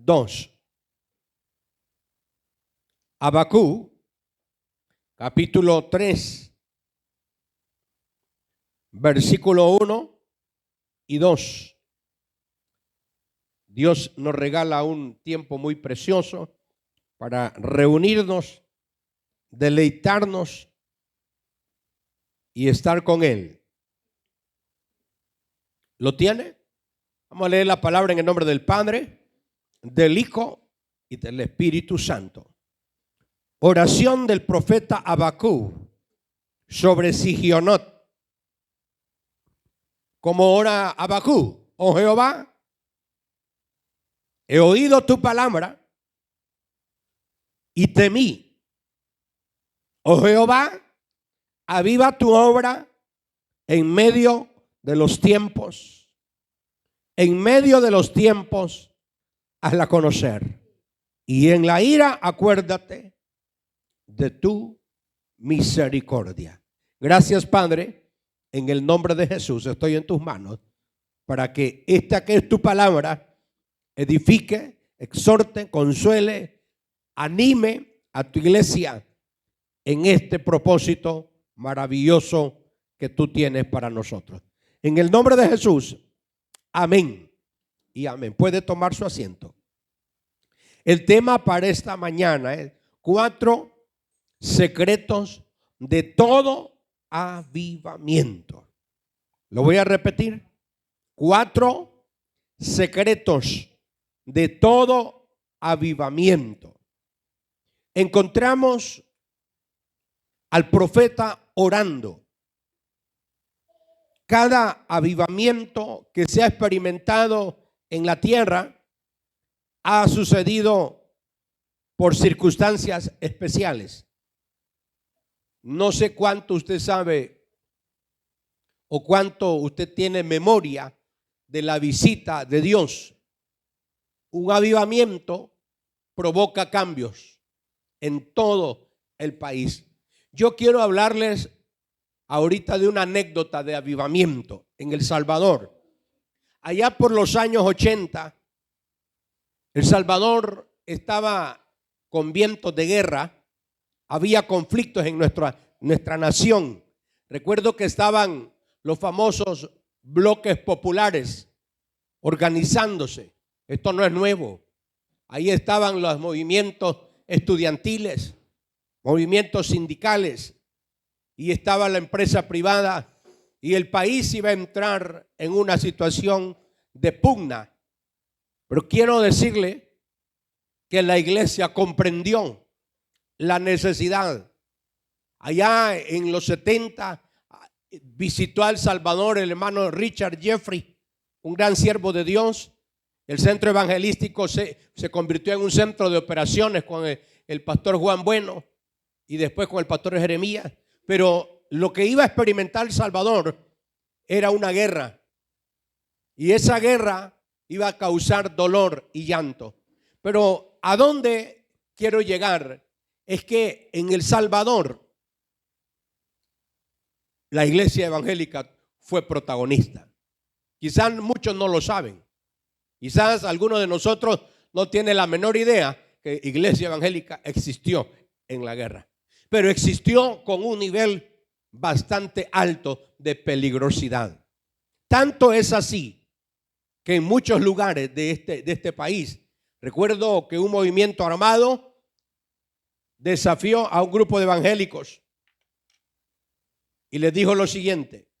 2. Habacuc, capítulo 3, versículo 1 y 2. Dios nos regala un tiempo muy precioso para reunirnos, deleitarnos y estar con Él. ¿Lo tiene? Vamos a leer la palabra en el nombre del Padre, del Hijo y del Espíritu Santo. Oración del profeta Habacuc sobre Sigionot. Como ora Habacuc: oh Jehová, he oído tu palabra y temí. Oh Jehová, aviva tu obra en medio de los tiempos. En medio de los tiempos, hazla conocer. Y en la ira, acuérdate de tu misericordia. Gracias, Padre, en el nombre de Jesús estoy en tus manos para que esta que es tu palabra edifique, exhorte, consuele, anime a tu iglesia en este propósito maravilloso que tú tienes para nosotros. En el nombre de Jesús, amén y amén. Puede tomar su asiento. El tema para esta mañana es 4 secretos de todo avivamiento. Lo voy a repetir. 4 secretos de todo avivamiento. Encontramos al profeta orando. Cada avivamiento que se ha experimentado en la tierra ha sucedido por circunstancias especiales. No sé cuánto usted sabe o cuánto usted tiene memoria de la visita de Dios. Un avivamiento provoca cambios en todo el país. Yo quiero hablarles ahorita de una anécdota de avivamiento en El Salvador. Allá por los años 80, El Salvador estaba con vientos de guerra. Había conflictos en nuestra nación. Recuerdo que estaban los famosos bloques populares organizándose. Esto no es nuevo. Ahí estaban los movimientos estudiantiles, movimientos sindicales, y estaba la empresa privada, y el país iba a entrar en una situación de pugna. Pero quiero decirle que la iglesia comprendió la necesidad. Allá en los 70 visitó a El Salvador el hermano Richard Jeffrey, un gran siervo de Dios. El centro evangelístico se convirtió en un centro de operaciones con el pastor Juan Bueno y después con el pastor Jeremías. Pero lo que iba a experimentar El Salvador era una guerra, y esa guerra iba a causar dolor y llanto. Pero ¿a dónde quiero llegar? Es que en El Salvador la iglesia evangélica fue protagonista. Quizás muchos no lo saben. Quizás algunos de nosotros no tienen la menor idea que iglesia evangélica existió en la guerra. Pero existió con un nivel bastante alto de peligrosidad. Tanto es así que en muchos lugares de este país, recuerdo que un movimiento armado desafió a un grupo de evangélicos y les dijo lo siguiente: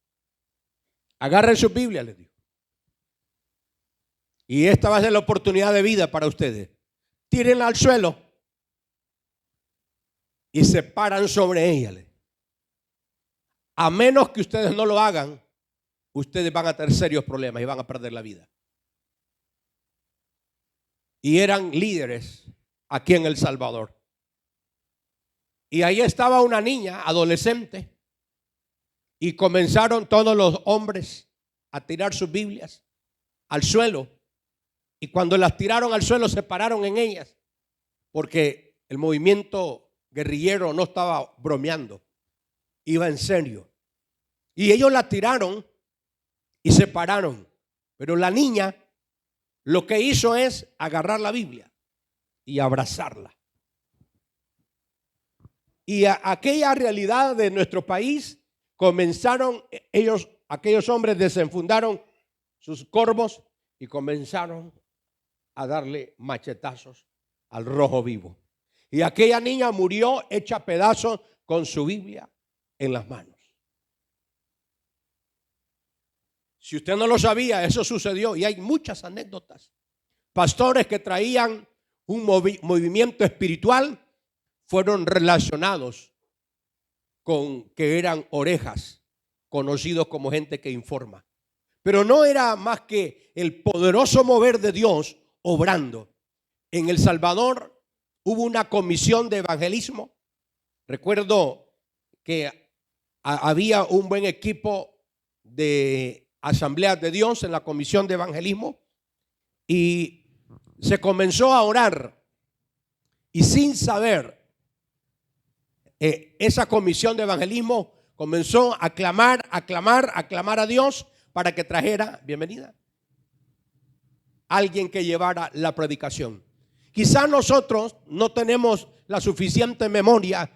agarren su Biblia, les dijo, y esta va a ser la oportunidad de vida para ustedes. Tírenla al suelo y se paran sobre ella. A menos que ustedes no lo hagan, ustedes van a tener serios problemas y van a perder la vida. Y eran líderes aquí en El Salvador. Y ahí estaba una niña adolescente, y comenzaron todos los hombres a tirar sus Biblias al suelo. Y cuando las tiraron al suelo, se pararon en ellas, porque el movimiento guerrillero no estaba bromeando, iba en serio. Y ellos la tiraron y se pararon. Pero la niña lo que hizo es agarrar la Biblia y abrazarla. Y aquella realidad de nuestro país comenzaron aquellos hombres desenfundaron sus corvos y comenzaron a darle machetazos al rojo vivo. Y aquella niña murió hecha pedazos con su Biblia en las manos. Si usted no lo sabía, eso sucedió y hay muchas anécdotas. Pastores que traían un movimiento espiritual fueron relacionados con que eran orejas, conocidos como gente que informa. Pero no era más que el poderoso mover de Dios obrando. En El Salvador hubo una comisión de evangelismo. Recuerdo que había un buen equipo de Asambleas de Dios en la comisión de evangelismo y se comenzó a orar y sin saber esa comisión de evangelismo comenzó a clamar a Dios para que trajera, bienvenida, alguien que llevara la predicación. Quizás nosotros no tenemos la suficiente memoria,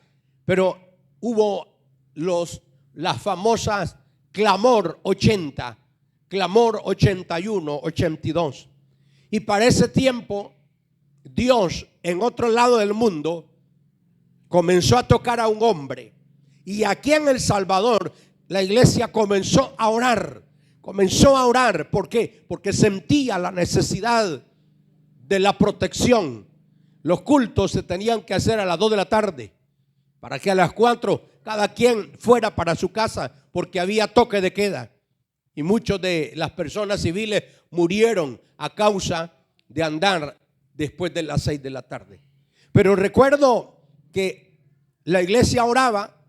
pero hubo las famosas Clamor 80, Clamor 81, 82. Y para ese tiempo, Dios en otro lado del mundo comenzó a tocar a un hombre. Y aquí en El Salvador, la iglesia comenzó a orar. ¿Por qué? Porque sentía la necesidad de la protección. Los cultos se tenían que hacer a las 2 de la tarde para que a las 4 cada quien fuera para su casa, porque había toque de queda. Y muchas de las personas civiles murieron a causa de andar después de las 6 de la tarde. Pero recuerdo que la iglesia oraba,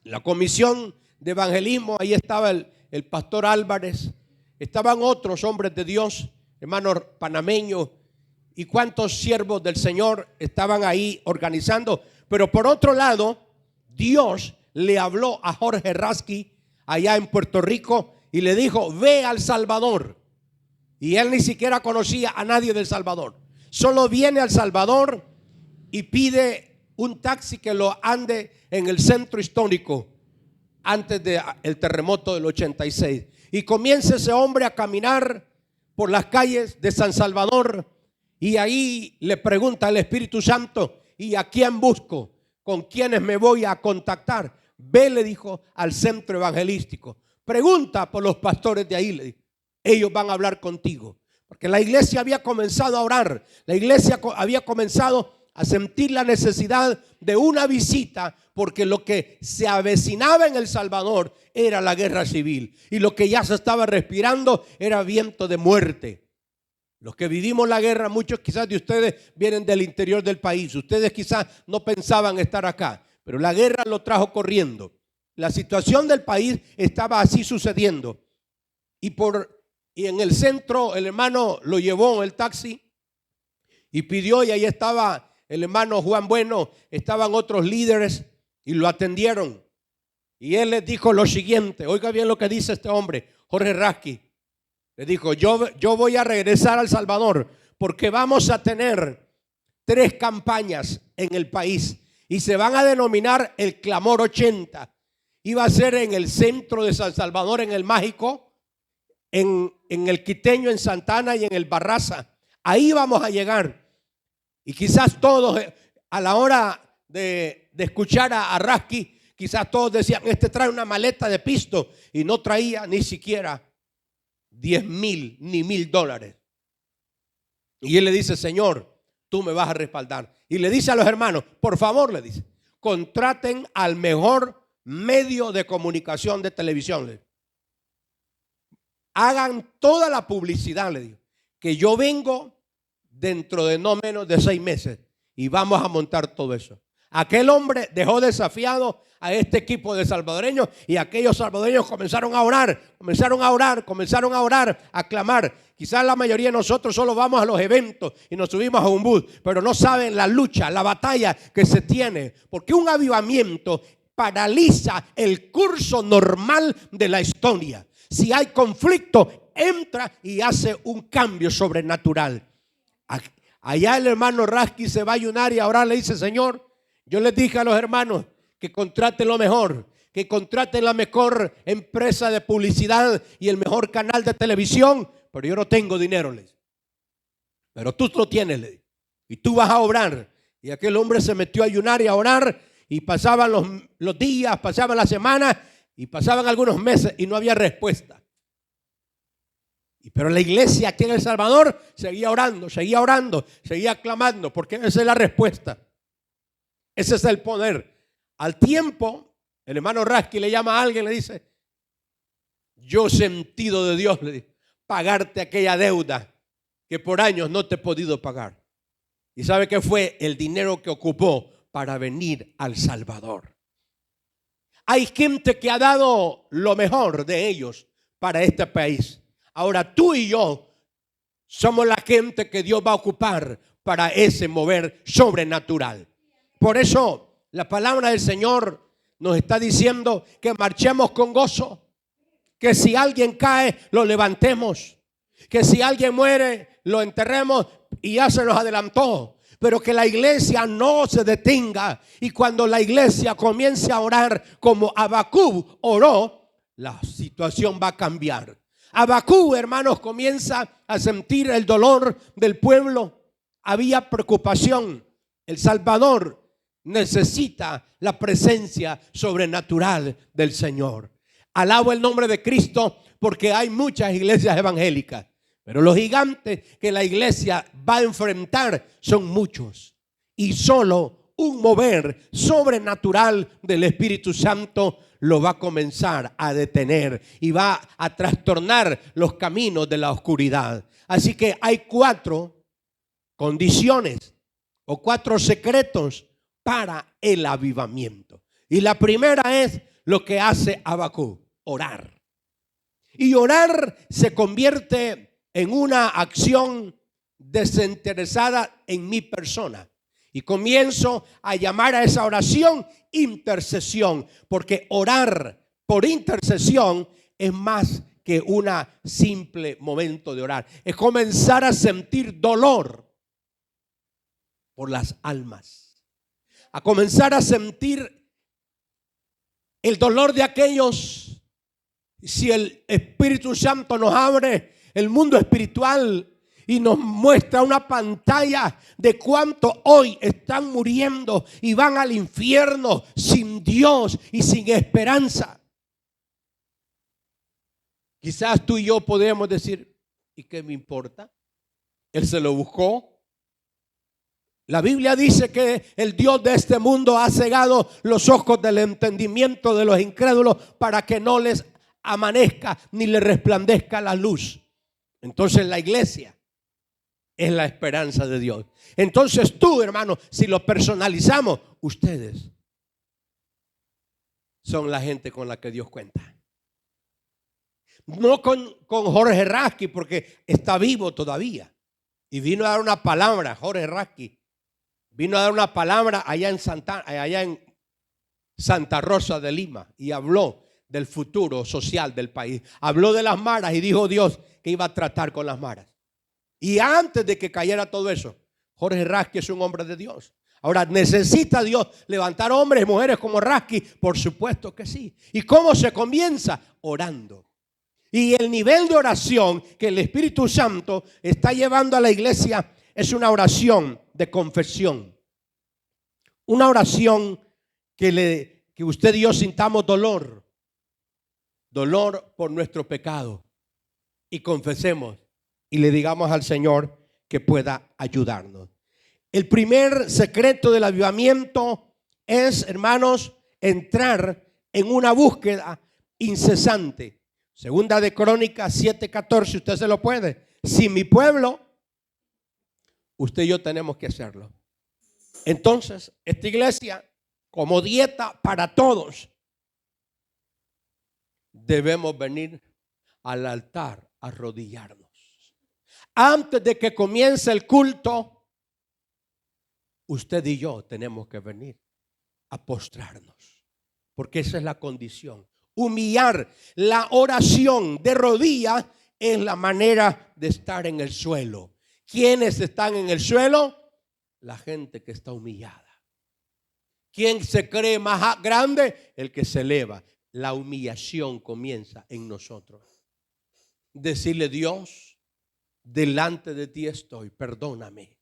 la comisión de evangelismo, ahí estaba el pastor Álvarez, estaban otros hombres de Dios, hermanos panameños, y cuántos siervos del Señor estaban ahí organizando. Pero por otro lado, Dios le habló a Jorge Rasky allá en Puerto Rico y le dijo: ve al Salvador. Y él ni siquiera conocía a nadie del Salvador. Solo viene al Salvador y pide un taxi que lo ande en el centro histórico antes del terremoto del 86. Y comienza ese hombre a caminar por las calles de San Salvador y ahí le pregunta al Espíritu Santo: ¿y a quién busco? ¿Con quiénes me voy a contactar? Ve, le dijo, al centro evangelístico. Pregunta por los pastores de ahí, le dijo. Ellos van a hablar contigo. Porque la iglesia había comenzado a orar. La iglesia había comenzado a sentir la necesidad de una visita, porque lo que se avecinaba en El Salvador era la guerra civil. Y lo que ya se estaba respirando era viento de muerte. Los que vivimos la guerra, muchos quizás de ustedes vienen del interior del país. Ustedes quizás no pensaban estar acá, pero la guerra lo trajo corriendo. La situación del país estaba así sucediendo. Y en el centro el hermano lo llevó en el taxi y pidió, y ahí estaba el hermano Juan Bueno, estaban otros líderes y lo atendieron. Y él les dijo lo siguiente: oiga bien lo que dice este hombre, Jorge Rasky. Le dijo: yo voy a regresar al Salvador porque vamos a tener 3 campañas en el país y se van a denominar el Clamor 80. Iba a ser en el centro de San Salvador, en el Mágico, en el Quiteño, en Santana y en el Barraza. Ahí vamos a llegar. Y quizás todos a la hora de escuchar a Rasky, quizás todos decían: este trae una maleta de pisto, y no traía ni siquiera 10,000 ni $1,000. Y él le dice: Señor, tú me vas a respaldar. Y le dice a los hermanos: por favor, le dice, contraten al mejor medio de comunicación de televisión. Hagan toda la publicidad, le dijo, que yo vengo dentro de no menos de 6 meses y vamos a montar todo eso. Aquel hombre dejó desafiado a este equipo de salvadoreños, y aquellos salvadoreños comenzaron a orar, a clamar. Quizás la mayoría de nosotros solo vamos a los eventos y nos subimos a un bus, pero no saben la lucha, la batalla que se tiene, porque un avivamiento paraliza el curso normal de la historia. Si hay conflicto, entra y hace un cambio sobrenatural. Allá el hermano Rasky se va a ayunar y ahora le dice: Señor, yo les dije a los hermanos que contraten lo mejor, que contraten la mejor empresa de publicidad y el mejor canal de televisión, pero yo no tengo dinero, les. Pero tú lo tienes, les. Y tú vas a obrar. Y aquel hombre se metió a ayunar y a orar, y pasaban los días, pasaban las semanas y pasaban algunos meses y no había respuesta. Pero la iglesia aquí en El Salvador seguía orando, seguía clamando, porque esa es la respuesta. Ese es el poder. Al tiempo, el hermano Rasky le llama a alguien, le dice: yo he sentido de Dios, le dice, pagarte aquella deuda que por años no te he podido pagar. ¿Y sabe qué fue? El dinero que ocupó para venir al Salvador. Hay gente que ha dado lo mejor de ellos para este país. Ahora tú y yo somos la gente que Dios va a ocupar para ese mover sobrenatural. Por eso la palabra del Señor nos está diciendo que marchemos con gozo, que si alguien cae lo levantemos, que si alguien muere lo enterremos y ya se nos adelantó. Pero que la iglesia no se detenga, y cuando la iglesia comience a orar como Habacuc oró, la situación va a cambiar. Habacuc, hermanos, comienza a sentir el dolor del pueblo. Había preocupación. El Salvador necesita la presencia sobrenatural del Señor. Alabo el nombre de Cristo, porque hay muchas iglesias evangélicas, pero los gigantes que la iglesia va a enfrentar son muchos, y solo un mover sobrenatural del Espíritu Santo lo va a comenzar a detener y va a trastornar los caminos de la oscuridad. Así que hay 4 condiciones o 4 secretos para el avivamiento. Y la primera es lo que hace Habacuc: orar. Y orar se convierte en una acción desinteresada en mi persona. Y comienzo a llamar a esa oración intercesión, porque orar por intercesión es más que un simple momento de orar. Es comenzar a sentir dolor por las almas, a comenzar a sentir el dolor de aquellos. Si el Espíritu Santo nos abre el mundo espiritual y nos muestra una pantalla de cuánto hoy están muriendo y van al infierno sin Dios y sin esperanza, quizás tú y yo podemos decir: ¿y qué me importa? Él se lo buscó. La Biblia dice que el Dios de este mundo ha cegado los ojos del entendimiento de los incrédulos para que no les amanezca ni les resplandezca la luz. Entonces la iglesia es la esperanza de Dios. Entonces tú, hermano, si lo personalizamos, ustedes son la gente con la que Dios cuenta. No con Jorge Rasky, porque está vivo todavía y vino a dar una palabra. Jorge Rasky vino a dar una palabra allá en Santa Rosa de Lima y habló del futuro social del país. Habló de las maras y dijo Dios que iba a tratar con las maras. Y antes de que cayera todo eso, Jorge Rasky es un hombre de Dios. Ahora, ¿necesita Dios levantar hombres y mujeres como Rasky? Por supuesto que sí. ¿Y cómo se comienza? Orando. Y el nivel de oración que el Espíritu Santo está llevando a la iglesia es una oración de confesión. Una oración que usted y yo sintamos dolor por nuestro pecado, y confesemos y le digamos al Señor que pueda ayudarnos. El primer secreto del avivamiento es, hermanos, entrar en una búsqueda incesante. Segunda de Crónicas 7:14, usted se lo puede. Si mi pueblo, usted y yo tenemos que hacerlo. Entonces, esta iglesia, como dieta para todos, debemos venir al altar a arrodillarnos. Antes de que comience el culto, usted y yo tenemos que venir a postrarnos, porque esa es la condición. Humillar. La oración de rodillas es la manera de estar en el suelo. ¿Quiénes están en el suelo? La gente que está humillada. ¿Quién se cree más grande? El que se eleva. La humillación comienza en nosotros. Decirle: Dios, delante de ti estoy, perdóname.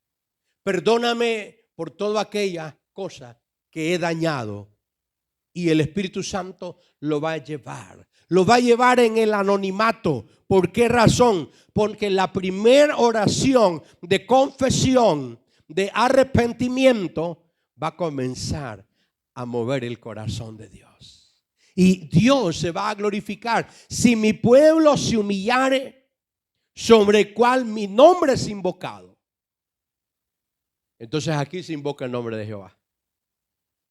Perdóname por toda aquella cosa que he dañado. Y el Espíritu Santo lo va a llevar. Lo va a llevar en el anonimato. ¿Por qué razón? Porque la primera oración de confesión, de arrepentimiento, va a comenzar a mover el corazón de Dios. Y Dios se va a glorificar. Si mi pueblo se humillare, sobre el cual mi nombre es invocado. Entonces aquí se invoca el nombre de Jehová.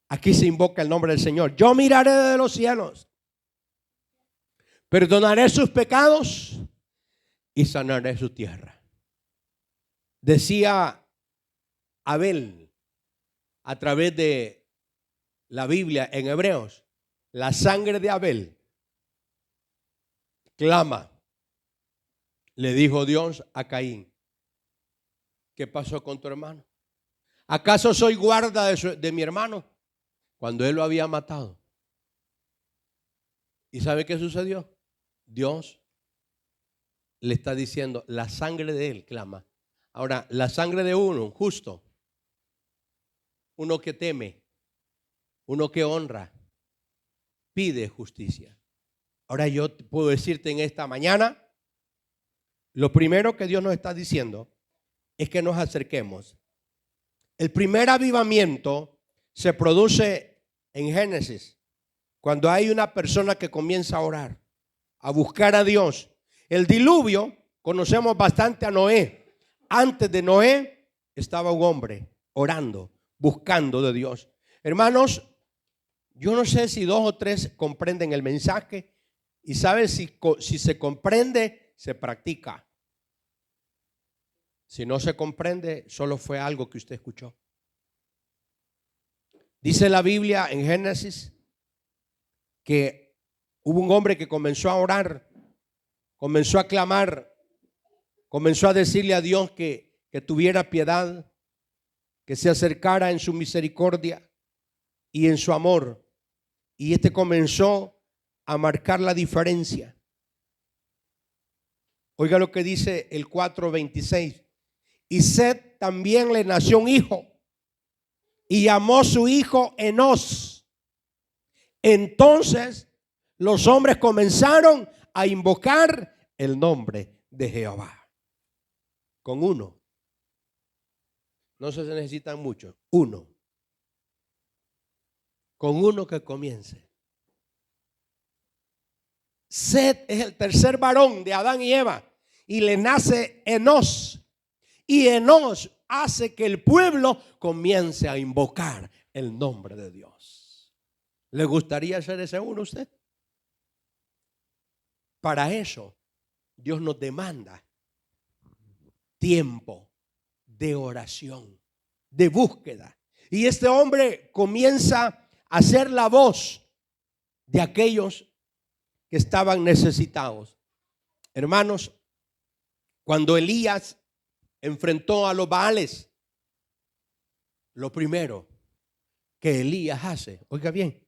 Aquí se invoca el nombre del Señor. Yo miraré desde los cielos, perdonaré sus pecados y sanaré su tierra. Decía Abel a través de la Biblia en Hebreos: la sangre de Abel clama. Le dijo Dios a Caín: ¿qué pasó con tu hermano? ¿Acaso soy guarda de mi hermano? Cuando él lo había matado. ¿Y sabe qué sucedió? Dios le está diciendo: la sangre de él clama. Ahora, la sangre de uno justo, uno que teme, uno que honra, pide justicia. Ahora yo puedo decirte en esta mañana, lo primero que Dios nos está diciendo es que nos acerquemos. El primer avivamiento se produce en Génesis, cuando hay una persona que comienza a orar, a buscar a Dios. El diluvio, conocemos bastante a Noé. Antes de Noé estaba un hombre orando, buscando de Dios. Hermanos, yo no sé si 2 o 3 comprenden el mensaje, y saben si se comprende, se practica. Si no se comprende, solo fue algo que usted escuchó. Dice la Biblia en Génesis que hubo un hombre que comenzó a orar, comenzó a clamar, comenzó a decirle a Dios que tuviera piedad, que se acercara en su misericordia y en su amor. Y este comenzó a marcar la diferencia. Oiga lo que dice el 4:26. Y Set también le nació un hijo, y llamó su hijo Enos. Entonces los hombres comenzaron a invocar el nombre de Jehová. Con uno. No se necesitan muchos. Uno. Con uno que comience. Set es el tercer varón de Adán y Eva, y le nace Enos. Y Enos hace que el pueblo comience a invocar el nombre de Dios. ¿Le gustaría ser ese uno usted? Para eso Dios nos demanda tiempo de oración, de búsqueda. Y este hombre comienza a ser la voz de aquellos que estaban necesitados. Hermanos, cuando Elías enfrentó a los Baales, lo primero que Elías hace, oiga bien,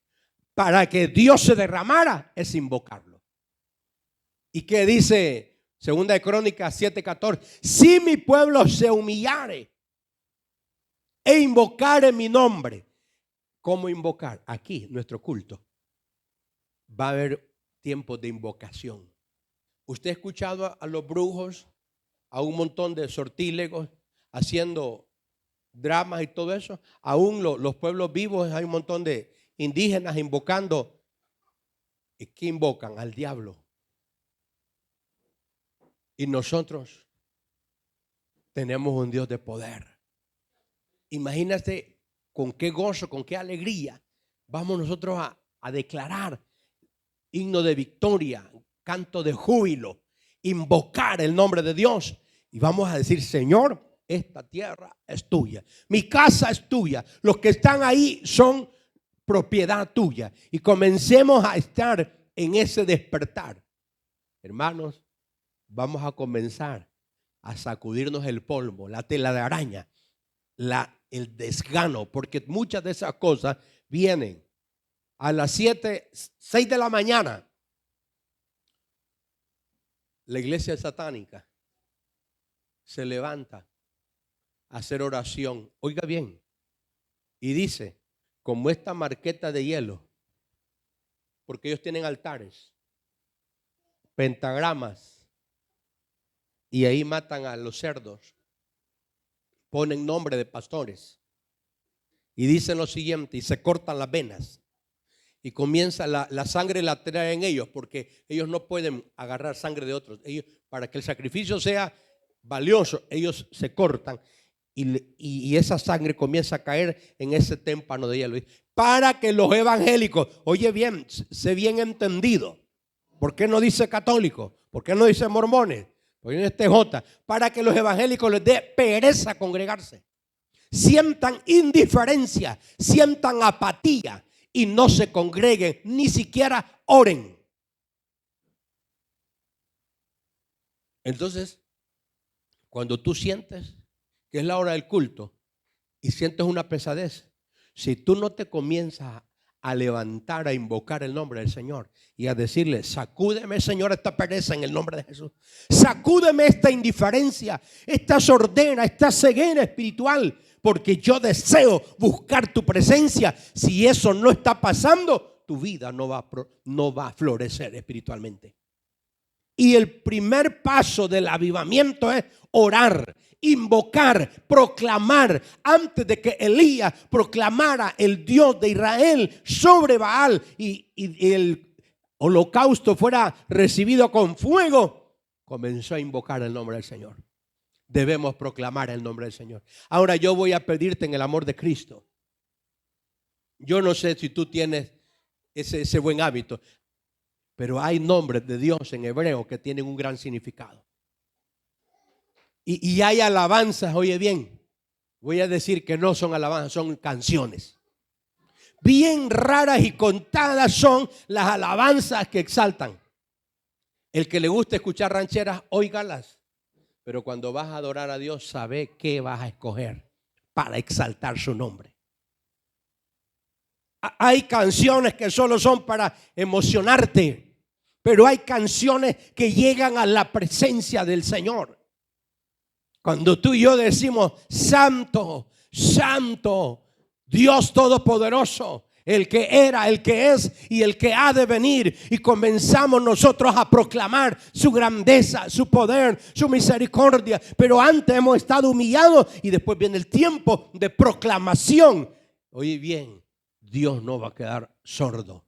para que Dios se derramara, es invocarlo. ¿Y qué dice 2 de Crónicas 7:14? Si mi pueblo se humillare e invocare mi nombre. ¿Cómo invocar? Aquí, nuestro culto, va a haber tiempos de invocación. ¿Usted ha escuchado a los brujos, a un montón de sortílegos haciendo dramas y todo eso? Aún los pueblos vivos, hay un montón de indígenas invocando. ¿Y qué invocan? Al diablo. Y nosotros tenemos un Dios de poder. Imagínate con qué gozo, con qué alegría vamos nosotros a declarar himno de victoria, canto de júbilo, invocar el nombre de Dios. Y vamos a decir: Señor, esta tierra es tuya, mi casa es tuya, los que están ahí son propiedad tuya. Y comencemos a estar en ese despertar. Hermanos, vamos a comenzar a sacudirnos el polvo, la tela de araña, el desgano, porque muchas de esas cosas vienen a las 6 de la mañana. La iglesia satánica se levanta a hacer oración. Oiga bien, y dice, como esta marqueta de hielo, porque ellos tienen altares, pentagramas, y ahí matan a los cerdos, ponen nombre de pastores, y dicen lo siguiente, y se cortan las venas, y comienza la sangre la traen ellos, porque ellos no pueden agarrar sangre de otros. Ellos, para que el sacrificio sea valioso, ellos se cortan, y esa sangre comienza a caer en ese témpano de hielo, para que los evangélicos, oye bien, sé bien entendido, ¿por qué no dice católico? ¿Por qué no dice mormones? ¿Por qué no dice TJ? Para que los evangélicos les dé pereza congregarse, sientan indiferencia, sientan apatía y no se congreguen, ni siquiera oren. Entonces, cuando tú sientes que es la hora del culto y sientes una pesadez, si tú no te comienzas a levantar, a invocar el nombre del Señor y a decirle, sacúdeme, Señor, esta pereza en el nombre de Jesús, sacúdeme esta indiferencia, esta sordera, esta ceguera espiritual, porque yo deseo buscar tu presencia. Si eso no está pasando, tu vida no va a florecer espiritualmente. Y el primer paso del avivamiento es orar, invocar, proclamar. Antes de que Elías proclamara el Dios de Israel sobre Baal y el holocausto fuera recibido con fuego, comenzó a invocar el nombre del Señor. Debemos proclamar el nombre del Señor. Ahora yo voy a pedirte en el amor de Cristo. Yo no sé si tú tienes ese buen hábito, pero hay nombres de Dios en hebreo que tienen un gran significado. Y hay alabanzas, oye bien, voy a decir que no son alabanzas, son canciones. Bien raras y contadas son las alabanzas que exaltan. El que le gusta escuchar rancheras, óigalas. Pero cuando vas a adorar a Dios, sabe qué vas a escoger para exaltar su nombre. Hay canciones que solo son para emocionarte, pero hay canciones que llegan a la presencia del Señor. Cuando tú y yo decimos, Santo, Santo, Dios Todopoderoso, el que era, el que es y el que ha de venir, y comenzamos nosotros a proclamar su grandeza, su poder, su misericordia, pero antes hemos estado humillados y después viene el tiempo de proclamación. Oye bien, Dios no va a quedar sordo,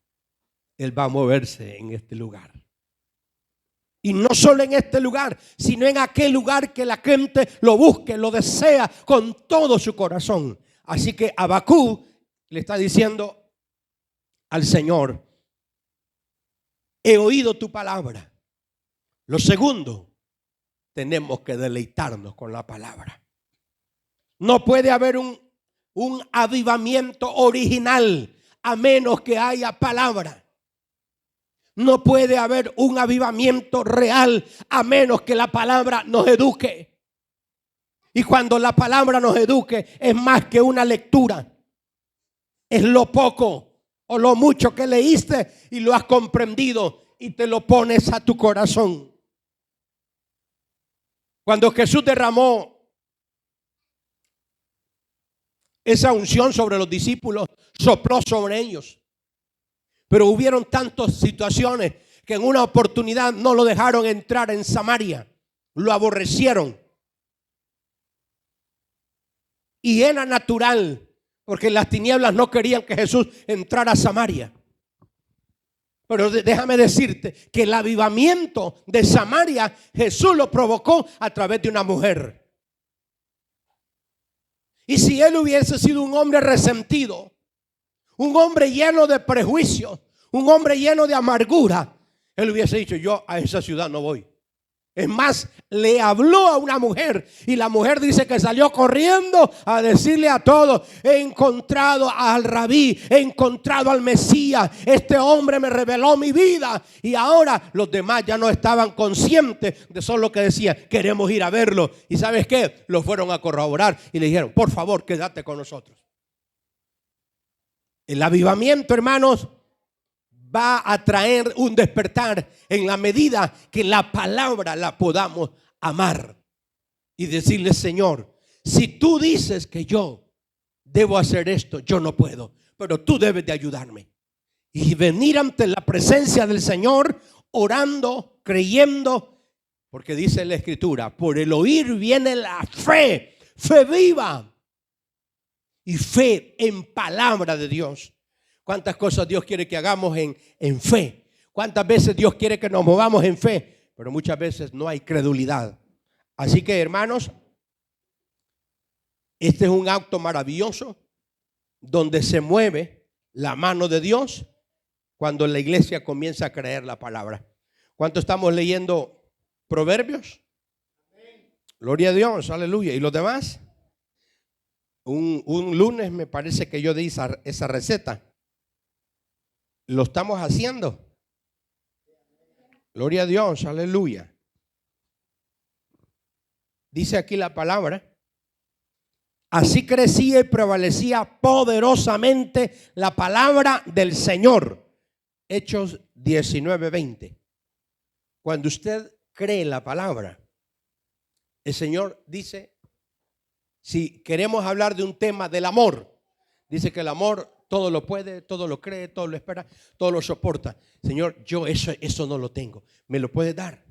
Él va a moverse en este lugar. Y no solo en este lugar, sino en aquel lugar que la gente lo busque, lo desea con todo su corazón. Así que Habacuc le está diciendo al Señor, he oído tu palabra. Lo segundo, tenemos que deleitarnos con la palabra. No puede haber un avivamiento original a menos que haya palabra. No puede haber un avivamiento real a menos que la palabra nos eduque. Y cuando la palabra nos eduque es más que una lectura. Es lo poco o lo mucho que leíste y lo has comprendido y te lo pones a tu corazón. Cuando Jesús derramó esa unción sobre los discípulos, sopló sobre ellos. Pero hubieron tantas situaciones que en una oportunidad no lo dejaron entrar en Samaria. Lo aborrecieron. Y era natural, porque las tinieblas no querían que Jesús entrara a Samaria. Pero déjame decirte que el avivamiento de Samaria Jesús lo provocó a través de una mujer. Y si él hubiese sido un hombre resentido, un hombre lleno de prejuicios, un hombre lleno de amargura, él hubiese dicho, yo a esa ciudad no voy. Es más, le habló a una mujer y la mujer dice que salió corriendo a decirle a todos: he encontrado al Rabí, he encontrado al Mesías, este hombre me reveló mi vida. Y ahora los demás ya no estaban conscientes de solo que decían: queremos ir a verlo. ¿Y sabes qué? Lo fueron a corroborar y le dijeron: por favor, quédate con nosotros. El avivamiento, hermanos, va a traer un despertar en la medida que la palabra la podamos amar y decirle: Señor, si tú dices que yo debo hacer esto, yo no puedo, pero tú debes de ayudarme. Y venir ante la presencia del Señor orando, creyendo, porque dice la Escritura: por el oír viene la fe, fe viva y fe en palabra de Dios. ¿Cuántas cosas Dios quiere que hagamos en fe? ¿Cuántas veces Dios quiere que nos movamos en fe? Pero muchas veces no hay credulidad. Así que, hermanos, este es un acto maravilloso donde se mueve la mano de Dios cuando la iglesia comienza a creer la palabra. ¿Cuánto estamos leyendo Proverbios? Gloria a Dios, aleluya. ¿Y los demás? Un lunes me parece que yo di esa receta. Lo estamos haciendo. Gloria a Dios, aleluya. Dice aquí la palabra: así crecía y prevalecía poderosamente la palabra del Señor. Hechos 19:20. Cuando usted cree la palabra, el Señor dice, si queremos hablar de un tema del amor, dice que el amor todo lo puede, todo lo cree, todo lo espera, todo lo soporta. Señor, yo eso no lo tengo. ¿Me lo puedes dar?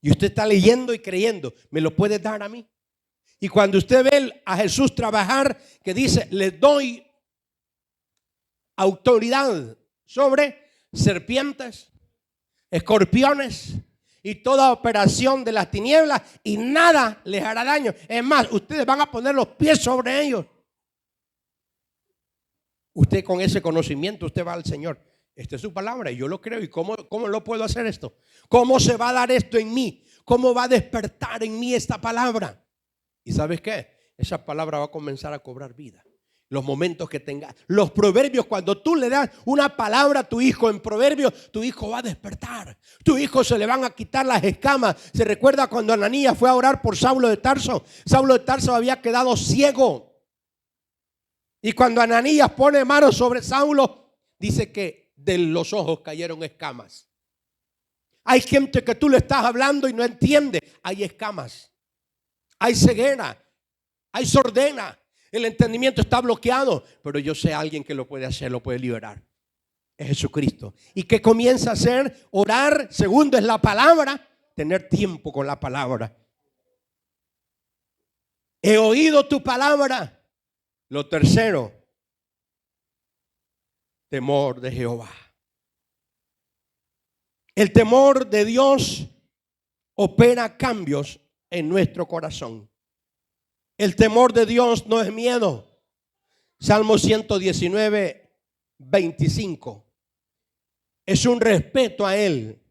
Y usted está leyendo y creyendo. ¿Me lo puedes dar a mí? Y cuando usted ve a Jesús trabajar, que dice: les doy autoridad sobre serpientes, escorpiones y toda operación de las tinieblas, y nada les hará daño. Es más, ustedes van a poner los pies sobre ellos. Usted, con ese conocimiento, usted va al Señor: esta es su palabra y yo lo creo. ¿Y cómo lo puedo hacer esto? ¿Cómo se va a dar esto en mí? ¿Cómo va a despertar en mí esta palabra? ¿Y sabes qué? Esa palabra va a comenzar a cobrar vida. Los momentos que tenga. Los proverbios, cuando tú le das una palabra a tu hijo en proverbios, tu hijo va a despertar. Tu hijo se le van a quitar las escamas. Se recuerda cuando Ananías fue a orar por Saulo de Tarso. Saulo de Tarso había quedado ciego. Y cuando Ananías pone manos sobre Saulo, dice que de los ojos cayeron escamas. Hay gente que tú le estás hablando y no entiende. Hay escamas, hay ceguera, hay sordera. El entendimiento está bloqueado. Pero yo sé a alguien que lo puede hacer, lo puede liberar. Es Jesucristo. ¿Y qué comienza a hacer? Orar. Segundo es la palabra. Tener tiempo con la palabra. He oído tu palabra. Lo tercero, temor de Jehová. El temor de Dios opera cambios en nuestro corazón. El temor de Dios no es miedo. Salmo 119, 25. Es un respeto a Él.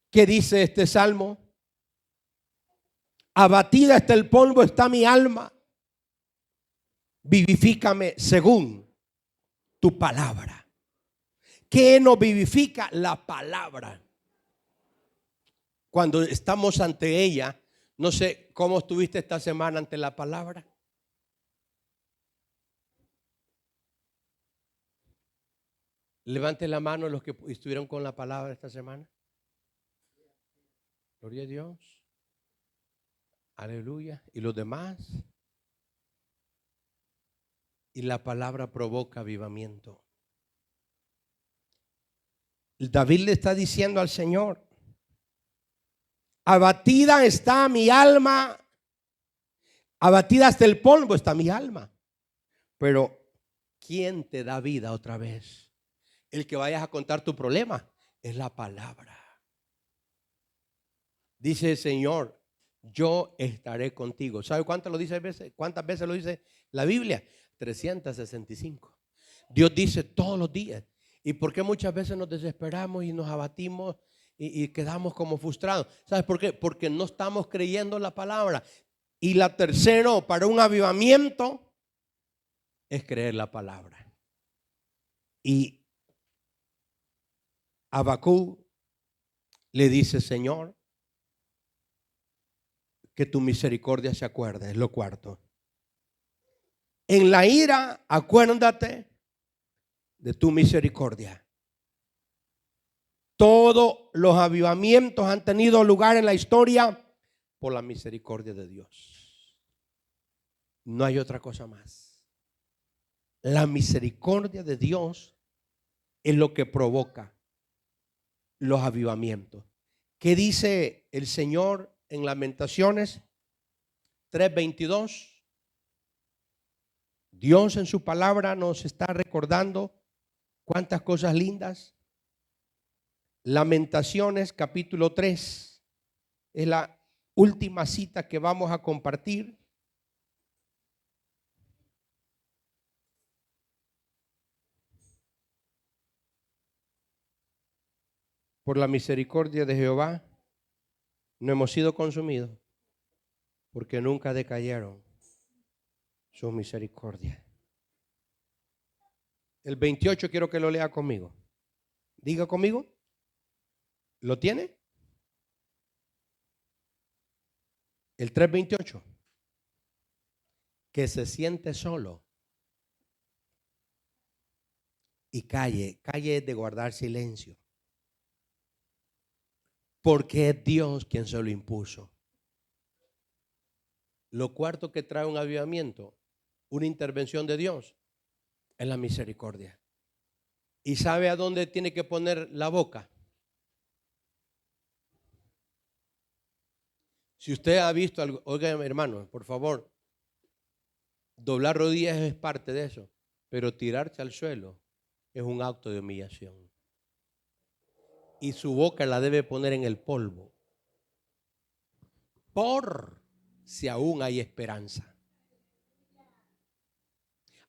¿Qué dice este salmo? Abatida hasta el polvo está mi alma. Vivifícame según tu palabra. ¿Qué nos vivifica? La palabra. Cuando estamos ante ella, no sé cómo estuviste esta semana ante la palabra. Levante la mano los que estuvieron con la palabra esta semana. Gloria a Dios. Aleluya. ¿Y los demás? Y la palabra provoca avivamiento. David le está diciendo al Señor: abatida está mi alma, abatida hasta el polvo está mi alma. Pero ¿quién te da vida otra vez? El que vayas a contar tu problema es la palabra. Dice el Señor: yo estaré contigo. ¿Sabe cuántas veces lo dice la Biblia? 365. Dios dice todos los días. ¿Y por qué muchas veces nos desesperamos y nos abatimos y quedamos como frustrados. ¿Sabes por qué? Porque no estamos creyendo la palabra. Y la tercera, para un avivamiento, es creer la palabra. Y Habacuc le dice: Señor, que tu misericordia se acuerde. Es lo cuarto. En la ira, acuérdate de tu misericordia. Todos los avivamientos han tenido lugar en la historia por la misericordia de Dios. No hay otra cosa más. La misericordia de Dios es lo que provoca los avivamientos. ¿Qué dice el Señor en Lamentaciones 3:22? Dios en su palabra nos está recordando cuántas cosas lindas. Lamentaciones capítulo 3 es la última cita que vamos a compartir. Por la misericordia de Jehová no hemos sido consumidos, porque nunca decayeron su misericordia. El 28 quiero que lo lea conmigo. Diga conmigo. ¿Lo tiene? El 3:28. Que se siente solo y calle de guardar silencio, porque es Dios quien se lo impuso. Lo cuarto que trae un avivamiento, una intervención de Dios, es la misericordia. ¿Y sabe a dónde tiene que poner la boca? Si usted ha visto algo, oiga, hermano, por favor, doblar rodillas es parte de eso, pero tirarse al suelo es un acto de humillación. Y su boca la debe poner en el polvo, por si aún hay esperanza.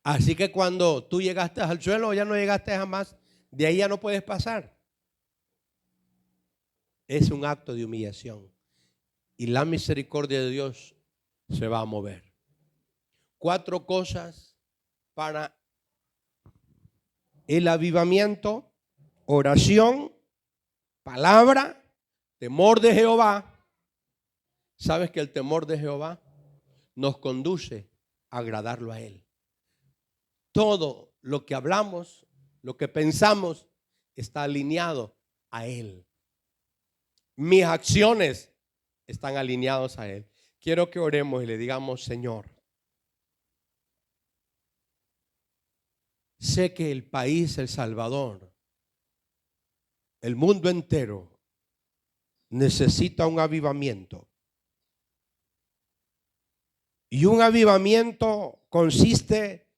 Así que cuando tú llegaste al suelo, ya no llegaste jamás, de ahí ya no puedes pasar. Es un acto de humillación. Y la misericordia de Dios se va a mover. 4 cosas para el avivamiento: oración, palabra, temor de Jehová. ¿Sabes que el temor de Jehová nos conduce a agradarlo a Él? Todo lo que hablamos, lo que pensamos, está alineado a Él. Mis acciones están alineados a Él. Quiero que oremos y le digamos: Señor, sé que el país, El Salvador, el mundo entero necesita un avivamiento. Y un avivamiento consiste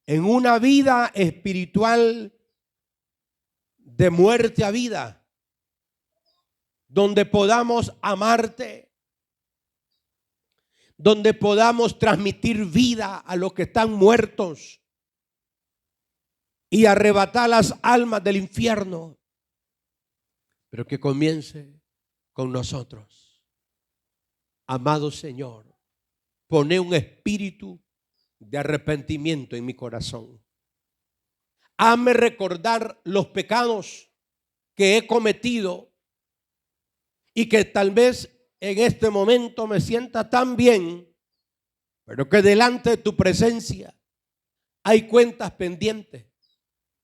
en una vida espiritual de muerte a vida, donde podamos amarte, donde podamos transmitir vida a los que están muertos y arrebatar las almas del infierno, pero que comience con nosotros. Amado Señor, pone un espíritu de arrepentimiento en mi corazón. Hazme recordar los pecados que he cometido y que tal vez en este momento me sienta tan bien, pero que delante de tu presencia hay cuentas pendientes.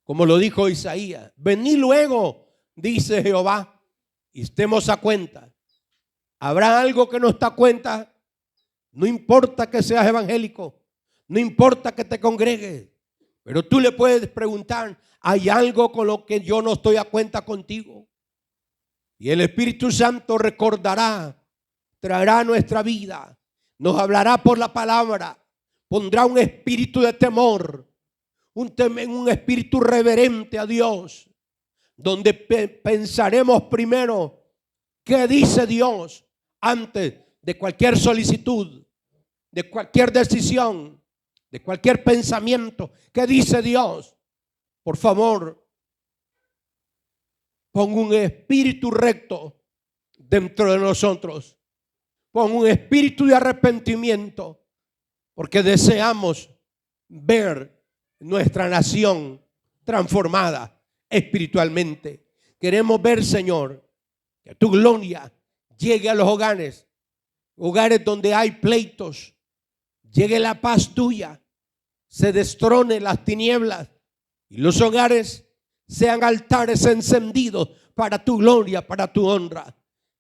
Como lo dijo Isaías: vení luego, dice Jehová, y estemos a cuenta. ¿Habrá algo que no está a cuenta? No importa que seas evangélico, no importa que te congregues, pero tú le puedes preguntar: ¿hay algo con lo que yo no estoy a cuenta contigo? Y el Espíritu Santo recordará, traerá a nuestra vida, nos hablará por la palabra, pondrá un espíritu de temor, un espíritu reverente a Dios, donde pensaremos primero qué dice Dios antes de cualquier solicitud, de cualquier decisión, de cualquier pensamiento. ¿Qué dice Dios? Por favor, Pon un espíritu recto dentro de nosotros. Pon un espíritu de arrepentimiento, porque deseamos ver nuestra nación transformada espiritualmente. Queremos ver, Señor, que tu gloria llegue a los hogares donde hay pleitos. Llegue la paz tuya, se destrone las tinieblas y los hogares sean altares encendidos para tu gloria, para tu honra.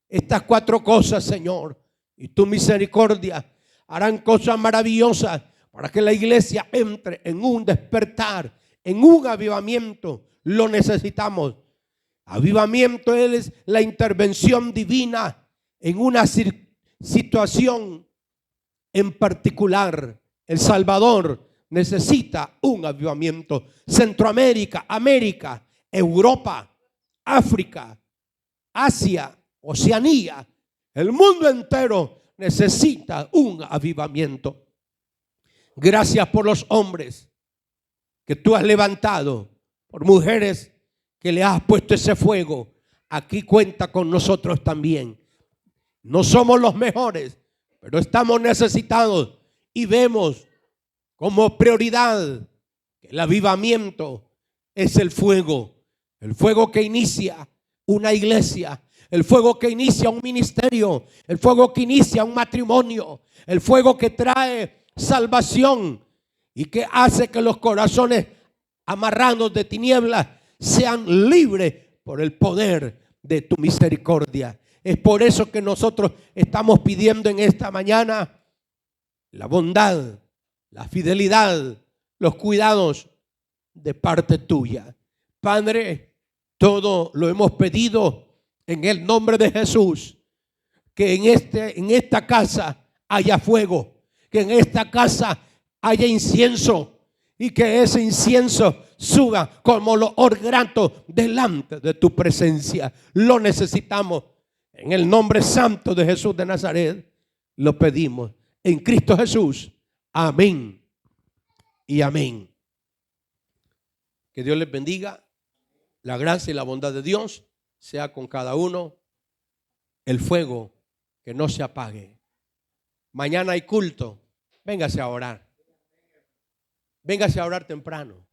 Estas 4 cosas, Señor, y tu misericordia harán cosas maravillosas para que la iglesia entre en un despertar, en un avivamiento. Lo necesitamos. Avivamiento es la intervención divina en una situación en particular. El Salvador necesita un avivamiento. Centroamérica, América, Europa, África, Asia, Oceanía, el mundo entero necesita un avivamiento. Gracias por los hombres que tú has levantado, por mujeres que le has puesto ese fuego. Aquí cuenta con nosotros también. No somos los mejores, pero estamos necesitados y vemos como prioridad que el avivamiento es el fuego que inicia una iglesia, el fuego que inicia un ministerio, el fuego que inicia un matrimonio, el fuego que trae salvación y que hace que los corazones amarrados de tinieblas sean libres por el poder de tu misericordia. Es por eso que nosotros estamos pidiendo en esta mañana la bondad, la fidelidad, los cuidados de parte tuya. Padre, todo lo hemos pedido en el nombre de Jesús. Que en esta casa haya fuego, que en esta casa haya incienso y que ese incienso suba como olor grato delante de tu presencia. Lo necesitamos. En el nombre santo de Jesús de Nazaret lo pedimos. En Cristo Jesús. Amén y amén. Que Dios les bendiga. La gracia y la bondad de Dios sea con cada uno. El fuego que no se apague. Mañana hay culto. Véngase a orar. Véngase a orar temprano.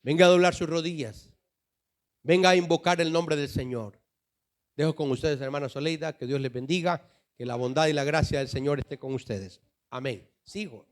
Venga a doblar sus rodillas. Venga a invocar el nombre del Señor. Dejo con ustedes, hermana Soleida. Que Dios les bendiga. Que la bondad y la gracia del Señor esté con ustedes. Amén. Sigo.